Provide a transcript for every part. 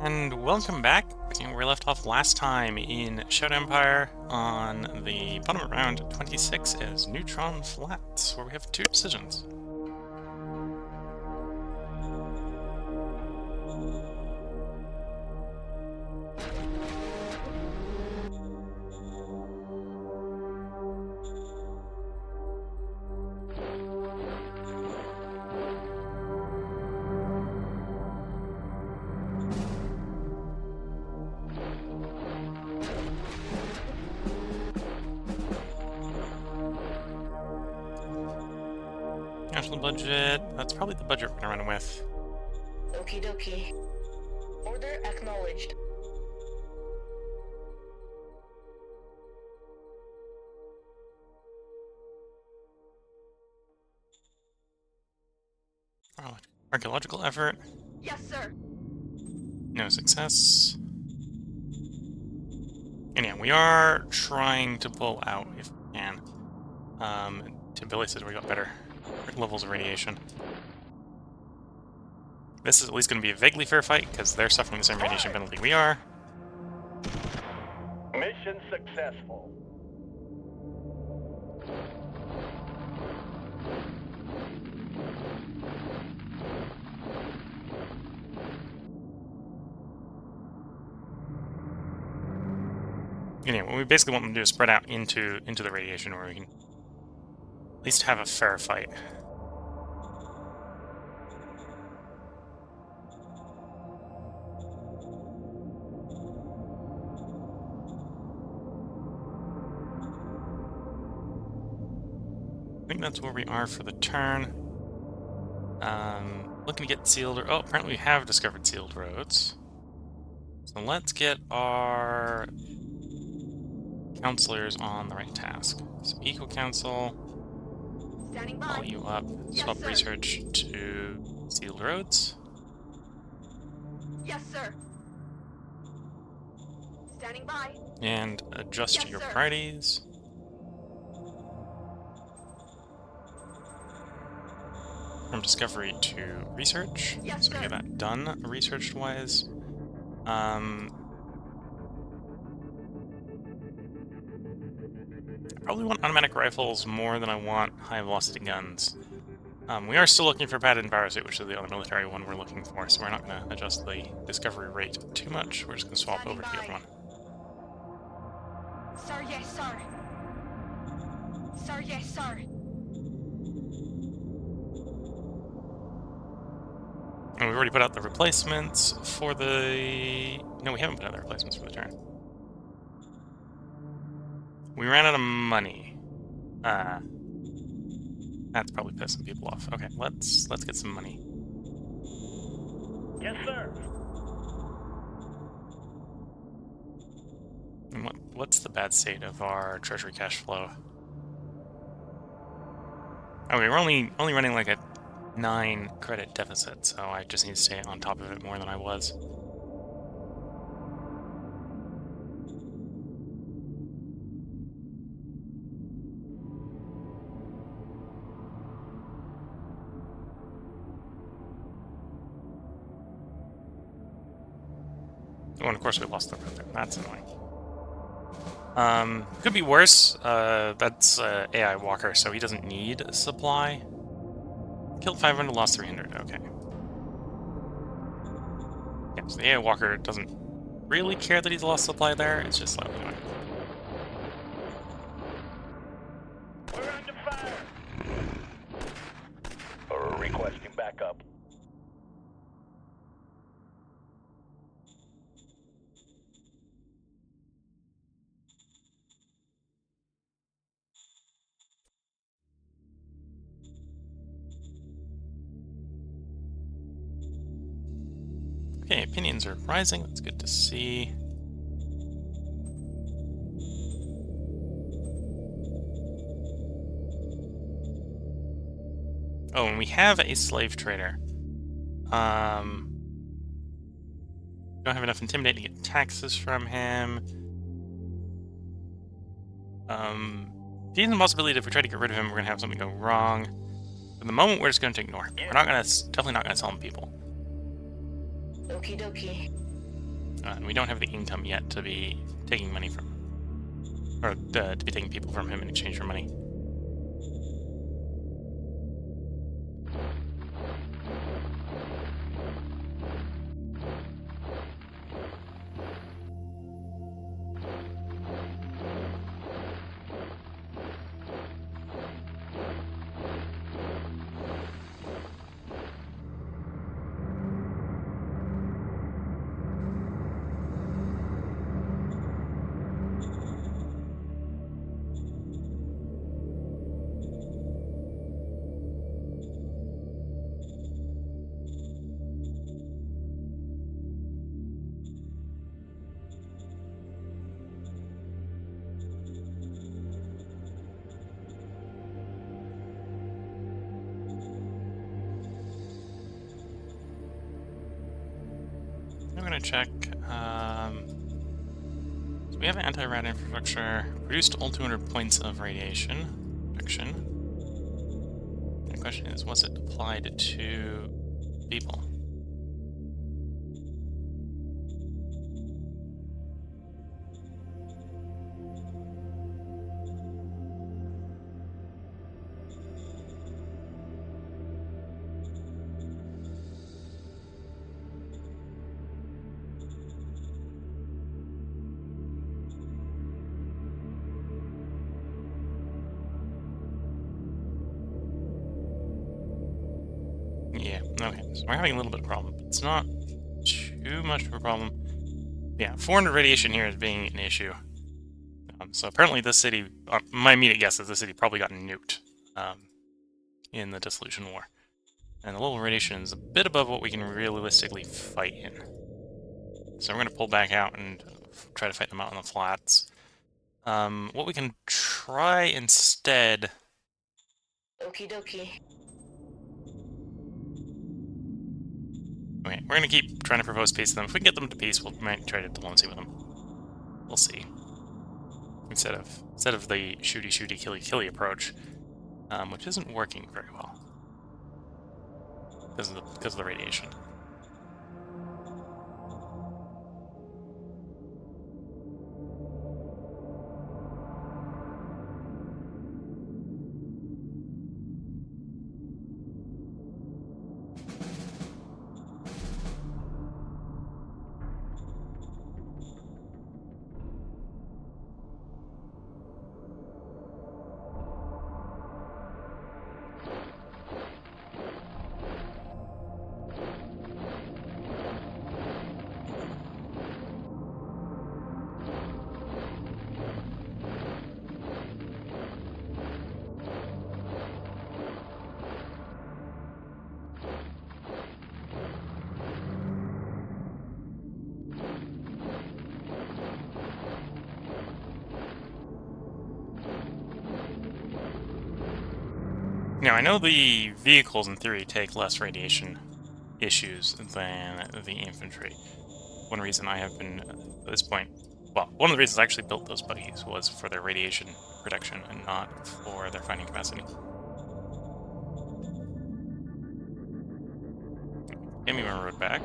And welcome back. Where we left off last time in Shadow Empire on the bottom of round 26 is Neutron Flats, where we have two decisions. National budget, that's probably the budget we're gonna run with. Okie dokie. Order acknowledged. Oh, archaeological effort. Yes, sir. No success. And yeah, we are trying to pull out if we can. Tim Billy says we got better levels of radiation. This is at least going to be a vaguely fair fight, because they're suffering the same radiation penalty we are. Mission successful. Anyway, what we basically want them to do is spread out into the radiation, where we can at least have a fair fight. I think that's where we are for the turn. Looking to get sealed. Oh, apparently we have discovered sealed roads. So let's get our counselors on the right task. So Eco Council, Standing by. call you up, swap sir. research to sealed roads. Yes, sir. Standing by. And adjust Yes, your sir. priorities. From discovery to research. Yes, So we sir. get that done research-wise. I probably want automatic rifles more than I want high-velocity guns. We are still looking for padded power suit, which is the other military one we're looking for, so we're not going to adjust the discovery rate too much. We're just going to swap Standing over to the by. other one. Sir, yes, sir. Sir, yes, sir. And we've already put out the replacements for the... No, we haven't put out the replacements for the turn. We ran out of money. That's probably pissing people off. Okay, let's get some money. Yes, sir. And what's the bad state of our treasury cash flow? Okay, we're only running like a 9 credit deficit, so I just need to stay on top of it more than I was. Oh, and of course we lost the road there. That's annoying. Could be worse. That's AI Walker, so he doesn't need supply. Killed 500, lost 300. Okay. Yeah, so the AI Walker doesn't really care that he's lost supply there. It's just slightly annoying. We're under fire. Requesting backup. Okay, opinions are rising. That's good to see. Oh, and we have a slave trader. Don't have enough intimidate to get taxes from him. There's a possibility that if we try to get rid of him, we're gonna have something go wrong. For the moment, we're just going to ignore. We're not going to, definitely not going to sell him people. Okie dokie. And we don't have the income yet to be taking money from, or to be taking people from him in exchange for money. I'm gonna check. So we have an anti-rad infrastructure. Produced all 200 points of radiation protection. The question is, was it applied to people? Yeah, okay, so we're having a little bit of a problem. It's not too much of a problem. Yeah, 400 radiation here is being an issue. So apparently this city, my immediate guess is this city probably got nuked in the Dissolution War. And the level of radiation is a bit above what we can realistically fight in. So we're going to pull back out and try to fight them out on the flats. What we can try instead... Okie dokie. Okay, we're going to keep trying to propose peace to them. If we can get them to peace, we might try to diplomacy with them. We'll see. Instead of the shooty, killy approach, which isn't working very well because of the radiation. Now, I know the vehicles, in theory, take less radiation issues than the infantry. One reason I have been, at this point... Well, one of the reasons I actually built those buggies was for their radiation protection and not for their fighting capacity. Give me my road back.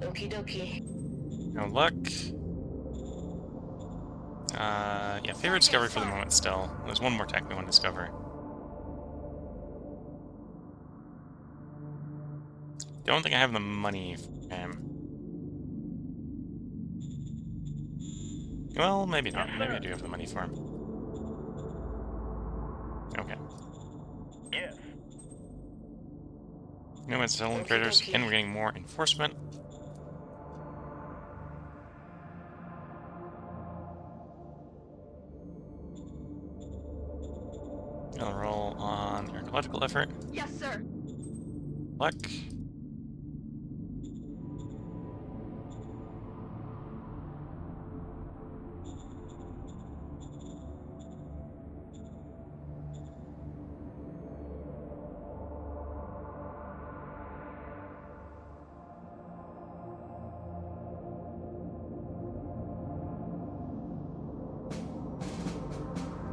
Okie dokie. No luck. Yeah, favorite discovery for the moment still. There's one more tech we want to discover. Don't think I have the money for him. Well, maybe not. Maybe I do have the money for him. Okay. Yes. Nomads selling traders. Again, we're getting more enforcement. Gonna roll on archaeological effort. Yes, sir. Luck.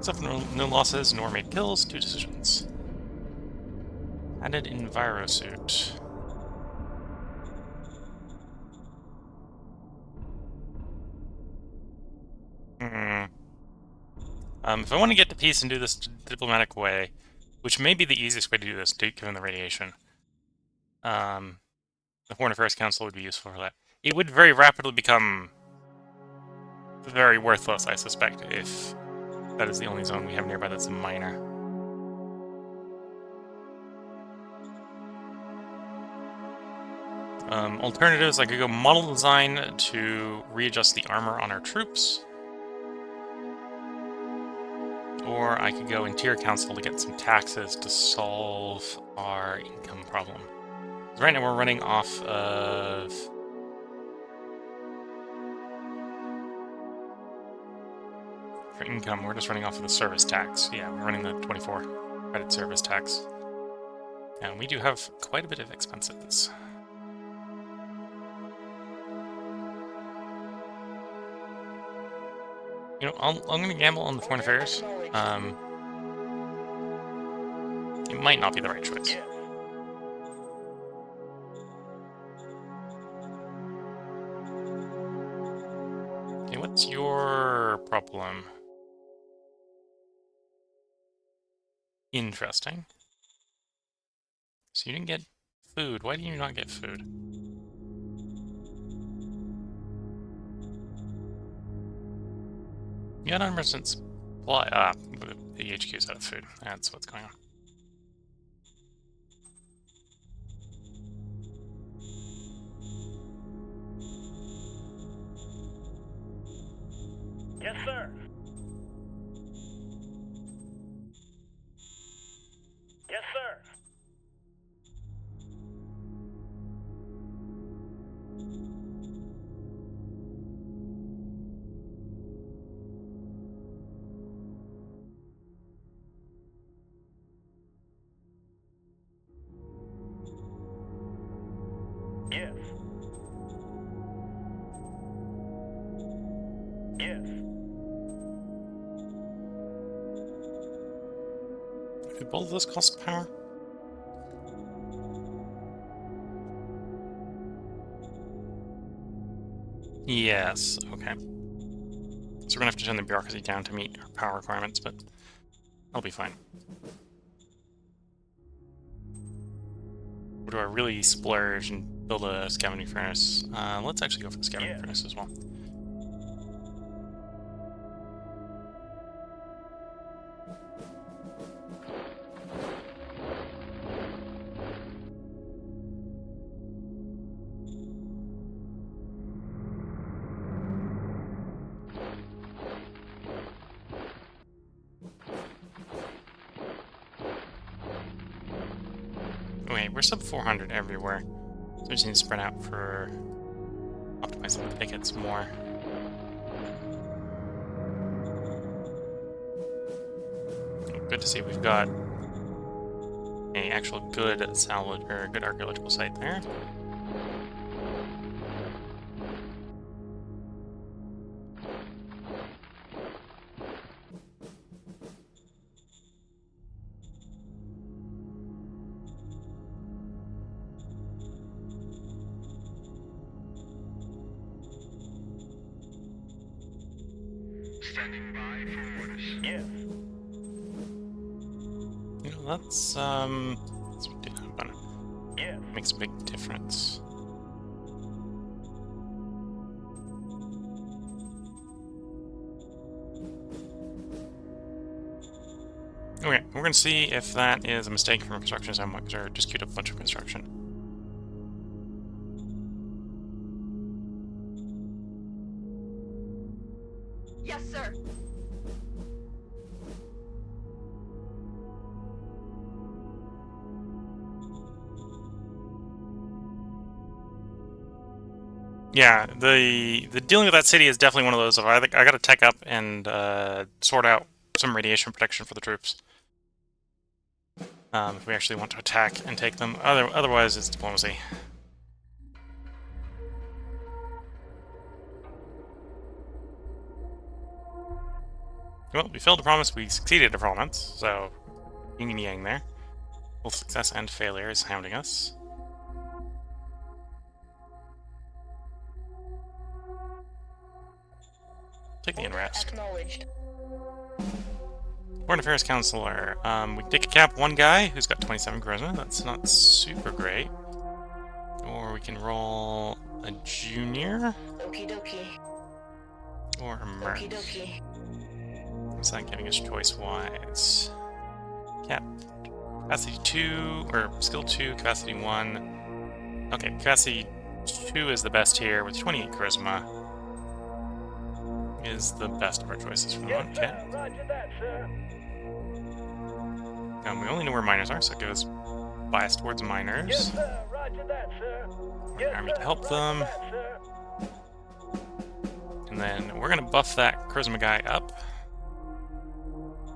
Suffer no losses, nor made kills, 2 decisions. Added envirosuit. If I want to get to peace and do this diplomatic way, which may be the easiest way to do this, given the radiation, the Foreign Affairs Council would be useful for that. It would very rapidly become very worthless, I suspect, if that is the only zone we have nearby that's a minor. Alternatives, I could go model design to readjust the armor on our troops. Or I could go Interior Council to get some taxes to solve our income problem. Right now we're running off of... For income, we're just running off of the service tax. Yeah, we're running the 24 credit service tax. And we do have quite a bit of expenses. You know, I'm going to gamble on the Foreign Affairs. It might not be the right choice. Okay, what's your problem? Interesting. So you didn't get food. Why do you not get food? You got 100% supply. The HQ's out of food. That's what's going on. Yes, sir. Yes, sir. Yes. Yes. Do both of those cost power? Yes, okay. So we're gonna have to turn the bureaucracy down to meet our power requirements, but that'll be fine. Or do I really splurge and build a scavenging furnace? Let's actually go for the scavenging furnace as well. Okay, we're sub 400 everywhere. So we just need to spread out for optimizing the pickets more. Good to see we've got a actual good salvage or good archaeological site there. Standing by for orders. Yes. You know, that's Yes. makes a big difference. Okay, we're gonna see if that is a mistake from a construction standpoint, because I just queued up a bunch of construction. Yes, sir. Yeah, the dealing with that city is definitely one of those of I think I gotta tech up and sort out some radiation protection for the troops. If we actually want to attack and take them. Otherwise, it's diplomacy. Well, we failed to promise, we succeeded to promise, so yin and yang there. Both success and failure is hounding us. Take the unrest. Acknowledged. Foreign Affairs Counselor. We can take a cap one guy who's got 27 charisma. That's not super great. Or we can roll a junior. Okie dokie. Or a merc. Okie dokie. It's not giving us choice-wise. Cap. Capacity 2, or skill 2, capacity 1. Okay, capacity 2 is the best here with 28 charisma. Is the best of our choices from the one. Okay. Roger that, sir. We only know where miners are, so it gives bias towards miners. Sir. Roger that, sir. Army to help them. And then we're going to buff that charisma guy up.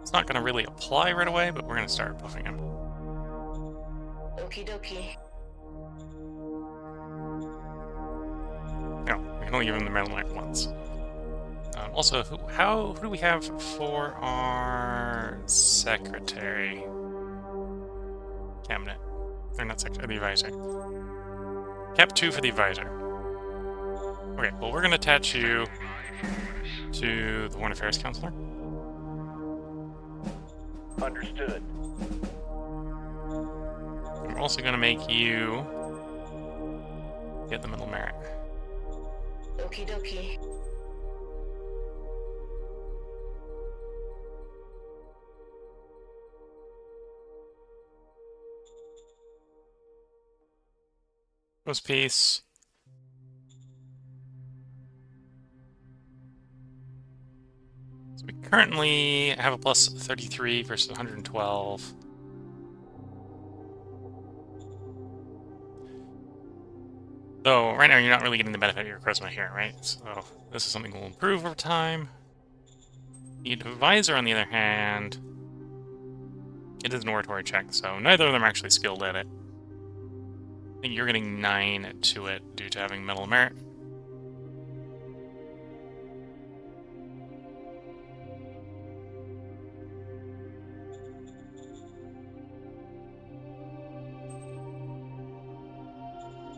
It's not going to really apply right away, but we're going to start buffing him. Okie dokie. No, we can only give him the metal knife once. Also, who do we have for our secretary? Cabinet. Or not secretary, the advisor. Cap 2 for the advisor. Okay, well, we're going to attach you to the Foreign Affairs Counselor. Understood. We're also going to make you get the middle merit. Okie dokie. Post peace. So we currently have a plus 33 versus 112. So right now you're not really getting the benefit of your charisma here, right? So this is something we'll improve over time. The advisor, on the other hand, it is an oratory check, so neither of them are actually skilled at it. I think you're getting 9 to it due to having metal merit.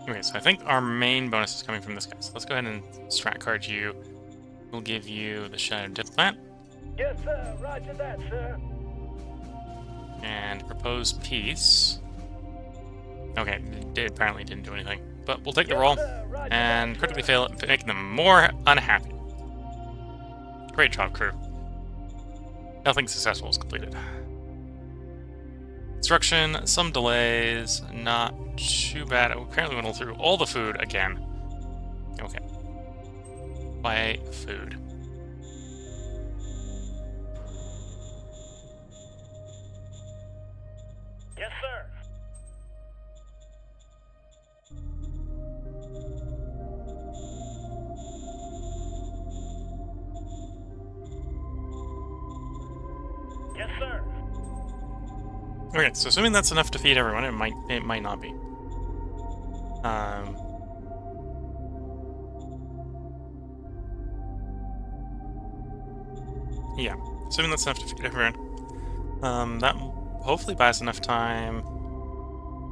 Okay, so I think our main bonus is coming from this guy. So let's go ahead and strat card you. We'll give you the Shadow Diplomat. Yes, sir. Roger that, sir. And propose peace. Okay, it apparently didn't do anything. But we'll take the roll and critically fail it, making them more unhappy. Great job, crew. Nothing successful was completed. Instruction, some delays, not too bad. Apparently went through all the food again. Okay. Buy food. Yes, sir. Yes, sir. Okay, so assuming that's enough to feed everyone, it might not be. Yeah, assuming that's enough to feed everyone. That hopefully buys enough time.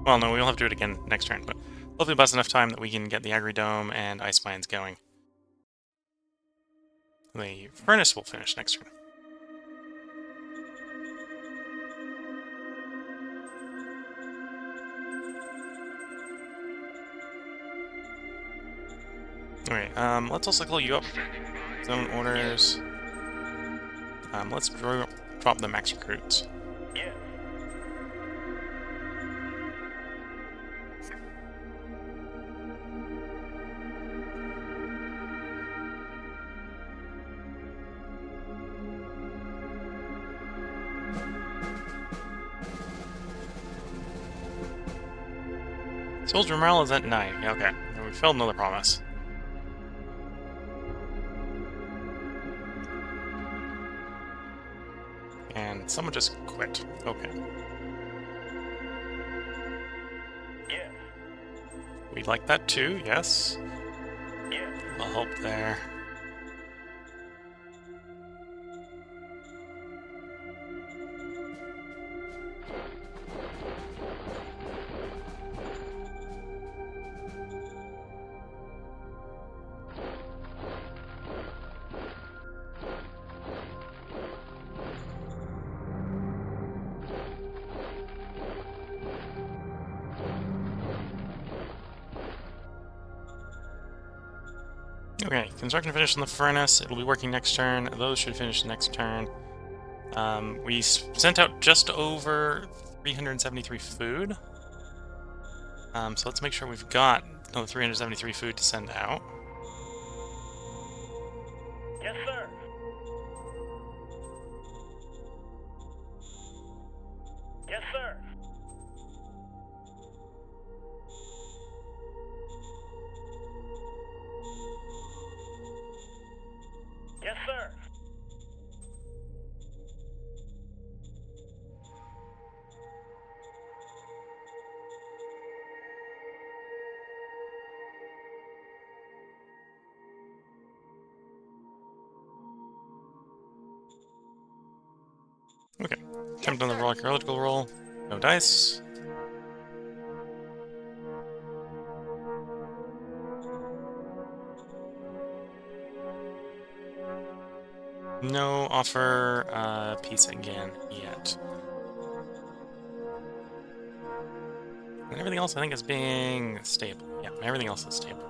Well, no, we'll have to do it again next turn, but hopefully buys enough time that we can get the Agri-Dome and Ice Mines going. The furnace will finish next turn. Alright, let's also call you up. Zone orders. Let's drop the max recruits. Yes. Soldier morale is at 9. Yeah, okay. We failed another promise. And someone just quit. Okay. Yes. We'd like that too, yes. Yes. I'll help there. Okay, construction finished in the furnace. It'll be working next turn. Those should finish next turn. We sent out just over 373 food. So let's make sure we've got another 373 food to send out. Yes, sir. Yes, sir. Yes, sir. Okay, jumped on the archaeological roll. No dice. No offer peace again yet. And everything else I think is being stable. Yeah, everything else is stable.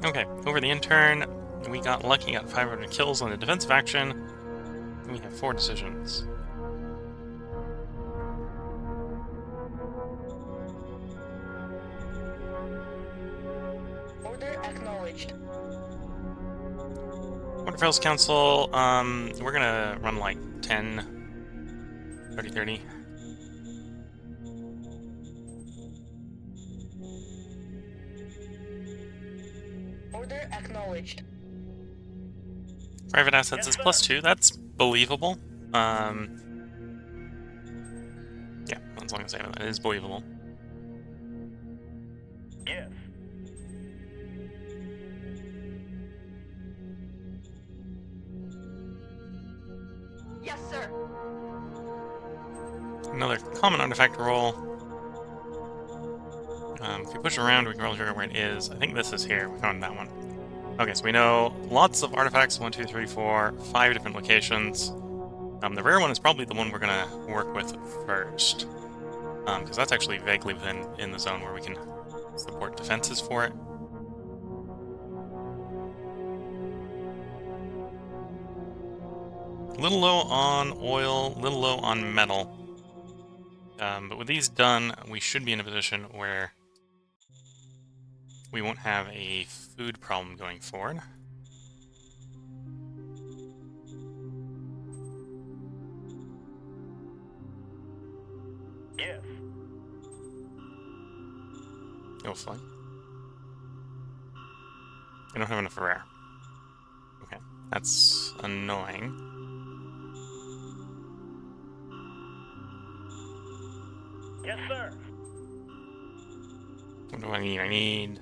Okay, over the intern, we got lucky, got 500 kills on the defensive action, and we have 4 decisions. Order acknowledged. Waterfalls Council, we're gonna run like 10, 30. Order acknowledged. Private assets is +2, that's believable. Yeah, as long as I have that, it is believable. Yes. Yes, sir. Another common artifact roll. If we push around, we can roll figure out where it is. I think this is here. We found that one. Okay, so we know lots of artifacts. 1, 2, 3, 4, 5 different locations. The rare one is probably the one we're gonna work with first, because that's actually vaguely in the zone where we can support defenses for it. A little low on oil, a little low on metal. But with these done, we should be in a position where we won't have a food problem going forward. Yes. Hopefully. I don't have enough rare. Okay, that's annoying. Yes, sir. What do I need? I need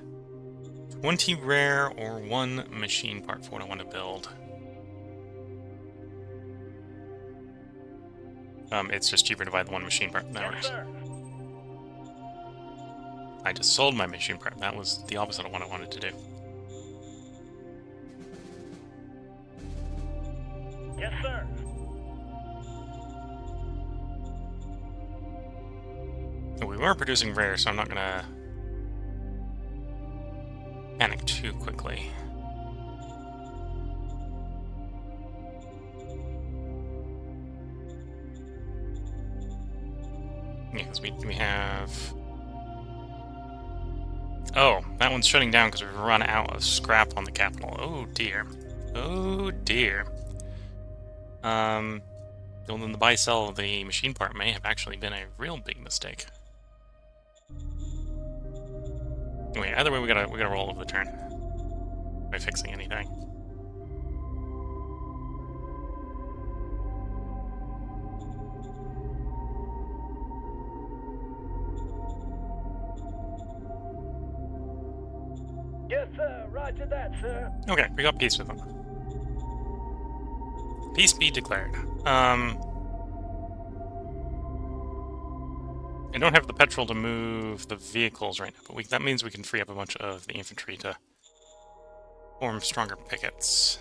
20 rare or 1 machine part for what I want to build. It's just cheaper to buy the 1 machine part. That works. Sir. I just sold my machine part. That was the opposite of what I wanted to do. Yes, sir. We were producing rare, so I'm not gonna panic too quickly. Yeah, because we have... Oh, that one's shutting down because we've run out of scrap on the capital. Oh dear. Oh dear. Building the buy-sell of the machine part may have actually been a real big mistake. Anyway, either way, we gotta roll over the turn by fixing anything. Yes, sir. Roger that, sir. Okay, we got peace with them. Peace be declared. I don't have the petrol to move the vehicles right now, but that means we can free up a bunch of the infantry to form stronger pickets.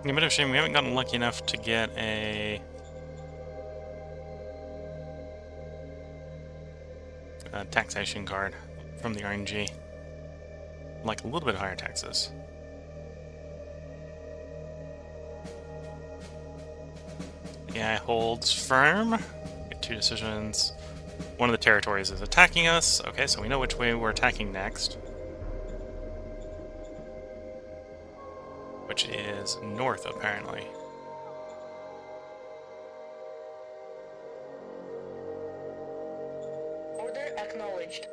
A bit of a shame we haven't gotten lucky enough to get a taxation card from the RNG. Like a little bit higher taxes. The AI holds firm. Get 2 decisions. One of the territories is attacking us. Okay, so we know which way we're attacking next. Which is north, apparently. Order acknowledged.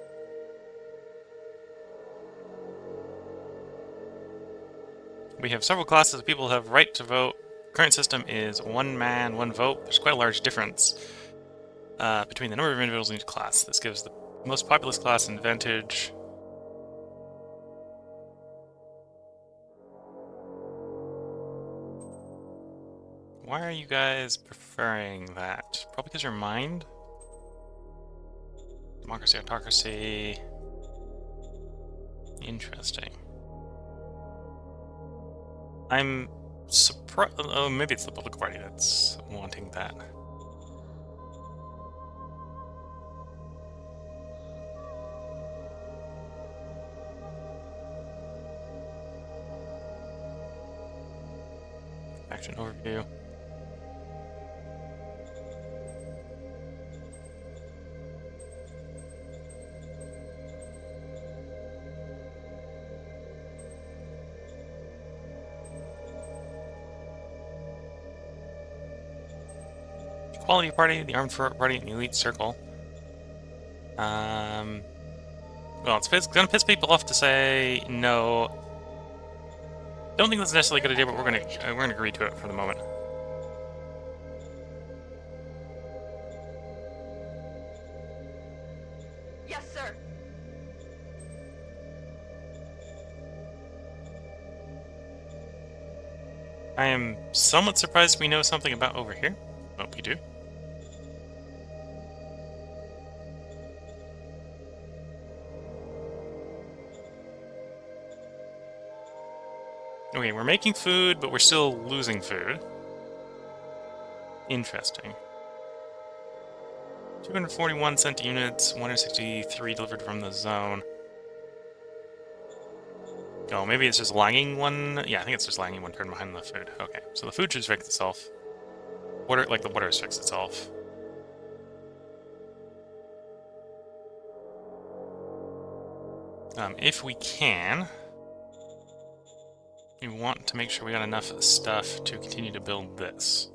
We have several classes of people who have right to vote. Current system is 1 man, 1 vote. There's quite a large difference between the number of individuals in each class. This gives the most populous class an advantage. Why are you guys preferring that? Probably because you're mind? Democracy, autocracy. Interesting. I'm surprised. Oh, maybe it's the political party that's wanting that. Action overview. Equality Party, the Armed Party, and the Elite Circle. Well, it's gonna piss people off to say no. Don't think that's necessarily a good idea, but we're gonna agree to it for the moment. Yes, sir. I am somewhat surprised we know something about over here. Oh, we do. Okay, we're making food, but we're still losing food. Interesting. 241 sent units, 163 delivered from the zone. Oh, maybe it's just lagging one. Yeah, I think it's just lagging one turn behind the food. Okay, so the food should fix itself. Water, like the water has fixed itself. If we can, we want to make sure we got enough stuff to continue to build this.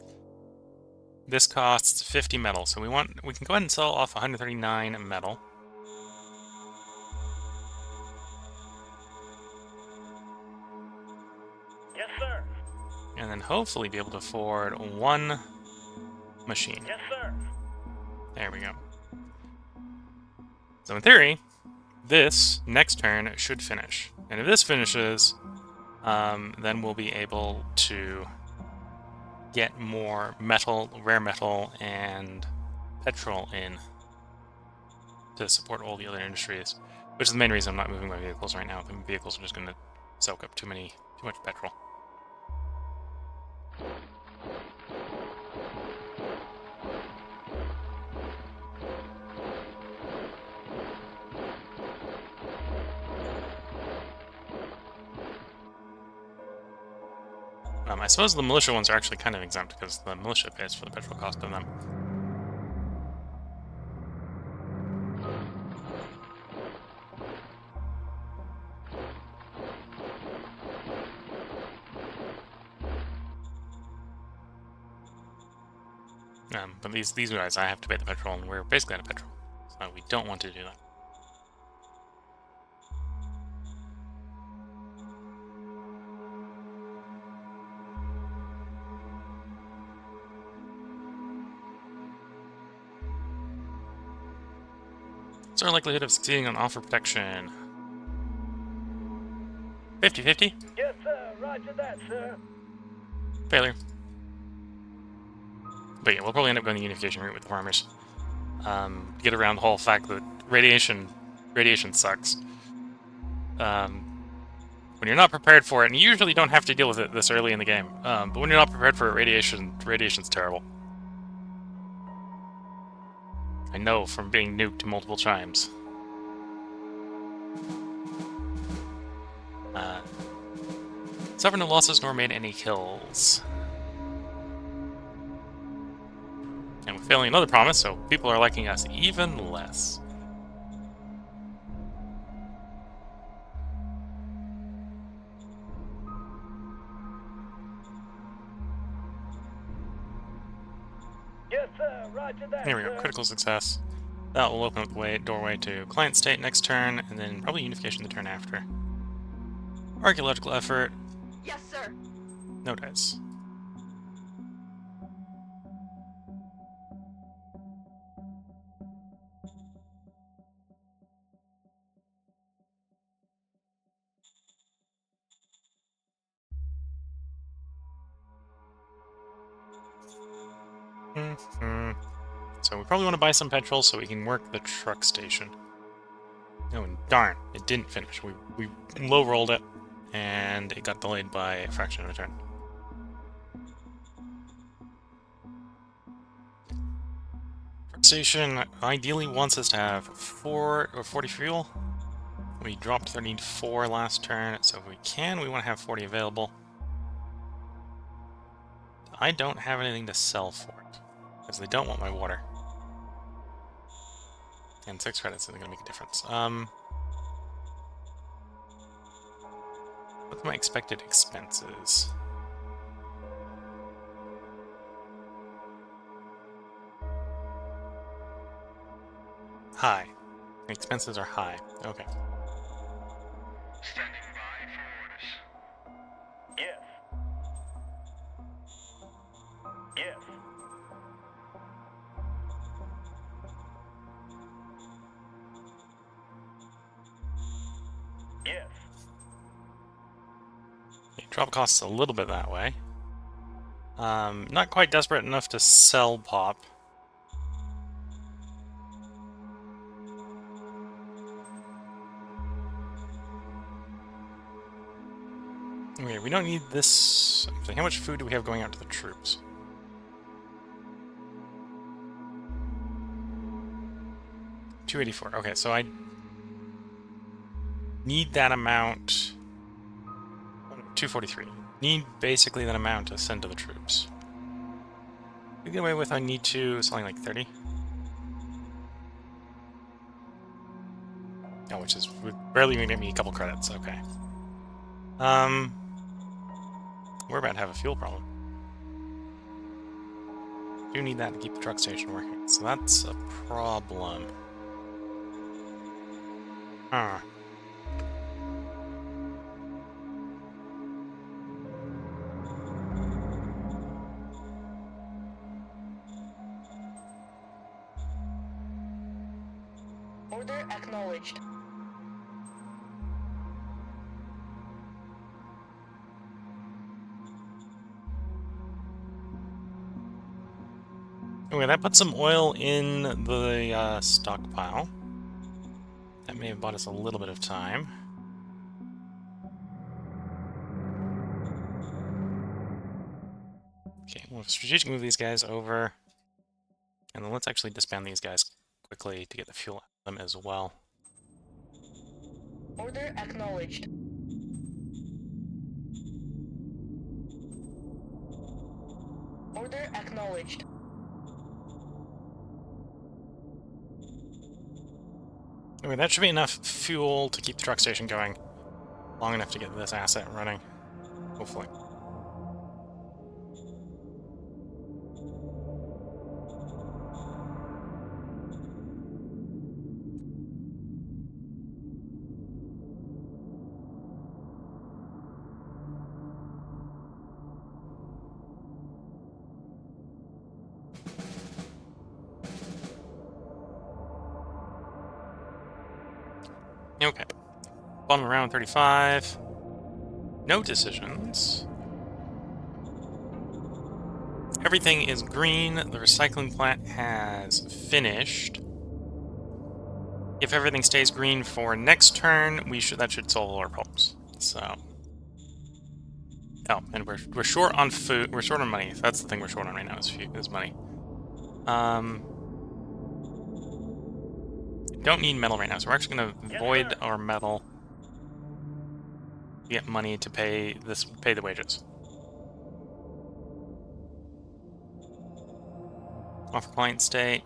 This costs 50 metal, so we can go ahead and sell off 139 metal. Yes, sir. And then hopefully be able to afford 1 machine. Yes, sir. There we go. So in theory, this next turn should finish. And if this finishes, then we'll be able to get more metal, rare metal, and petrol in to support all the other industries. Which is the main reason I'm not moving my vehicles right now. The vehicles are just going to soak up too much petrol. I suppose the militia ones are actually kind of exempt because the militia pays for the petrol cost of them. But these guys, I have to pay the petrol, and we're basically out of petrol, so we don't want to do that. What's our likelihood of succeeding on offer protection? 50-50? Yes, sir. Roger that, sir. Failure. But yeah, we'll probably end up going the unification route with the farmers. Get around the whole fact that radiation sucks. When you're not prepared for it, and you usually don't have to deal with it this early in the game, but when you're not prepared for it, radiation's terrible. I know from being nuked multiple times. Suffered no losses nor made any kills. And we're failing another promise, so people are liking us even less. Yes, sir. Roger that, Here we go, critical success. That will open up the doorway to client state next turn, and then probably unification the turn after. Archaeological effort. Yes, sir. No dice. So we probably want to buy some petrol so we can work the truck station. Oh, and darn, it didn't finish. We low-rolled it, and it got delayed by a fraction of a turn. Truck station ideally wants us to have 40 fuel. We dropped 34 last turn, so if we can, we want to have 40 available. I don't have anything to sell for it, because they don't want my water. And 6 credits isn't going to make a difference. What's my expected expenses? High. Expenses are high. Okay. Standing by for orders. Yes. Yes. Yes. Okay, drop costs a little bit that way. Not quite desperate enough to sell pop. Okay, we don't need this. Actually, how much food do we have going out to the troops? $284. Okay, so I need that amount. 243. Need basically that amount to send to the troops. We get away with I need to something like 30. Oh, which is barely even get me a couple credits. Okay. We're about to have a fuel problem. Do need that to keep the truck station working, so that's a problem. Huh. Order acknowledged. Okay, that put some oil in the stockpile. That may have bought us a little bit of time. Okay, we'll strategically move these guys over. And then let's actually disband these guys quickly to get the fuel out of them as well. Order acknowledged. Order acknowledged. Okay, that should be enough fuel to keep the truck station going long enough to get this asset running, hopefully. Okay. Bottom of round 35. No decisions. Everything is green. The recycling plant has finished. If everything stays green for next turn, that should solve all our problems. So. Oh, and we're short on food. We're short on money. That's the thing we're short on right now is money. Don't need metal right now, so we're actually going to void our metal to get money to pay the wages. Offer client state.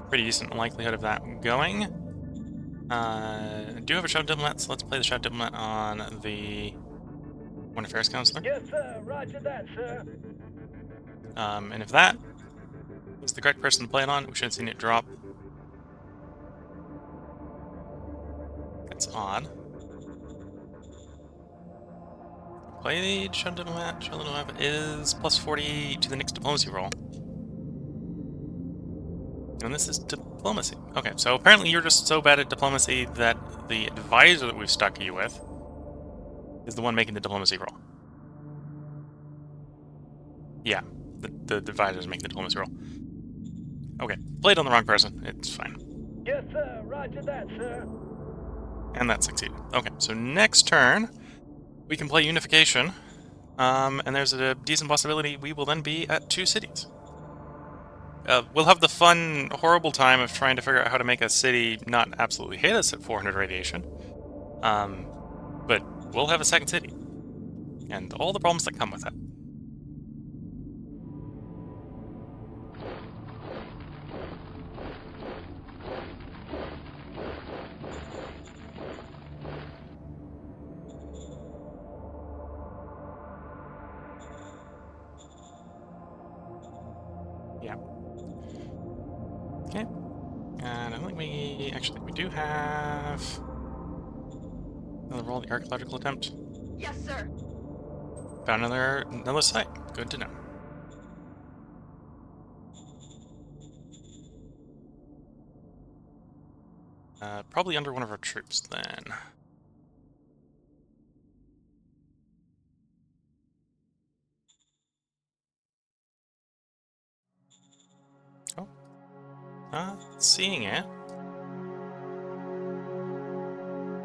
Pretty decent likelihood of that going. I do have a Shadow Diplomat, so let's play the Shadow Diplomat on the Foreign Affairs Counselor. Yes, sir. Roger that, sir. And if that is the correct person to play it on, we should have seen it drop. That's odd. Play the Shadow Diplomat. Shadow Diplomat is plus 40 to the next diplomacy roll. And this is diplomacy. Okay, so apparently you're just so bad at diplomacy that the advisor that we've stuck you with is the one making the diplomacy roll. Yeah, the advisor's making the diplomacy roll. Okay, played on the wrong person. It's fine. Yes, sir. Roger that, sir. And that succeeded. Okay, so next turn, we can play Unification, and there's a decent possibility we will then be at 2 cities. We'll have the fun, horrible time of trying to figure out how to make a city not absolutely hit us at 400 radiation. But we'll have a second city. And all the problems that come with it. Yeah. Okay. And I think we do have another roll, the archaeological attempt. Yes, sir. Found another site. Good to know. Probably under one of our troops then. Oh. Not seeing it.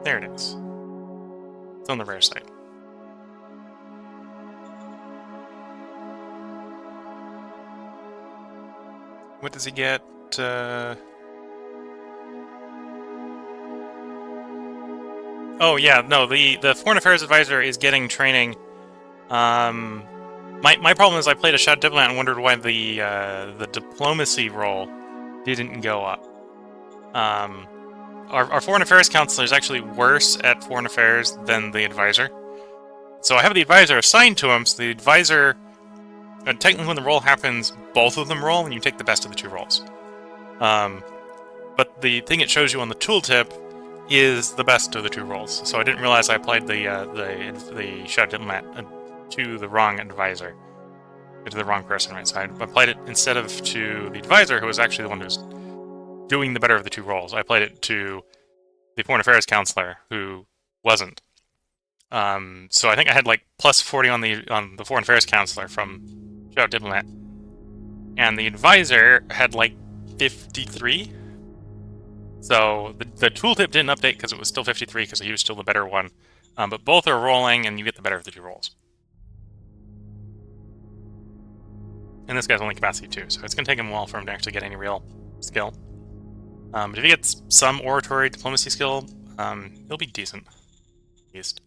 There it is. It's on the rare site. What does he get? Oh yeah, no, the Foreign Affairs Advisor is getting training. My problem is I played a Shadow Diplomat and wondered why the diplomacy roll didn't go up. Our Foreign Affairs Counselor is actually worse at Foreign Affairs than the Advisor. So I have the Advisor assigned to him, so the Advisor... technically when the roll happens, both of them roll, and you take the best of the 2 rolls. But the thing it shows you on the tooltip is the best of the 2 rolls. So I didn't realize I applied the Shadow Diplomat to the wrong Advisor. To the wrong person, right? So I applied it instead of to the Advisor, who was actually the one who's doing the better of the 2 rolls. I played it to the Foreign Affairs Counselor, who wasn't. So I think I had like plus 40 on the Foreign Affairs Counselor from Shadow Diplomat, and the Advisor had like 53. So the tooltip didn't update because it was still 53 because he was still the better one. But both are rolling, and you get the better of the 2 rolls. And this guy's only capacity 2, so it's going to take him a while for him to actually get any real skill. But if he gets some oratory diplomacy skill, he'll be decent. At least.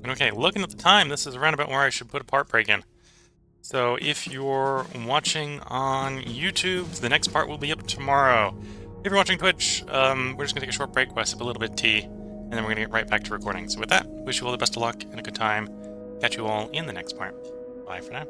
Okay, looking at the time, this is around about where I should put a part break in. So if you're watching on YouTube, the next part will be up tomorrow. If you're watching Twitch, we're just going to take a short break while I sip a little bit of tea, and then we're going to get right back to recording. So with that, wish you all the best of luck and a good time. Catch you all in the next part. Bye for now.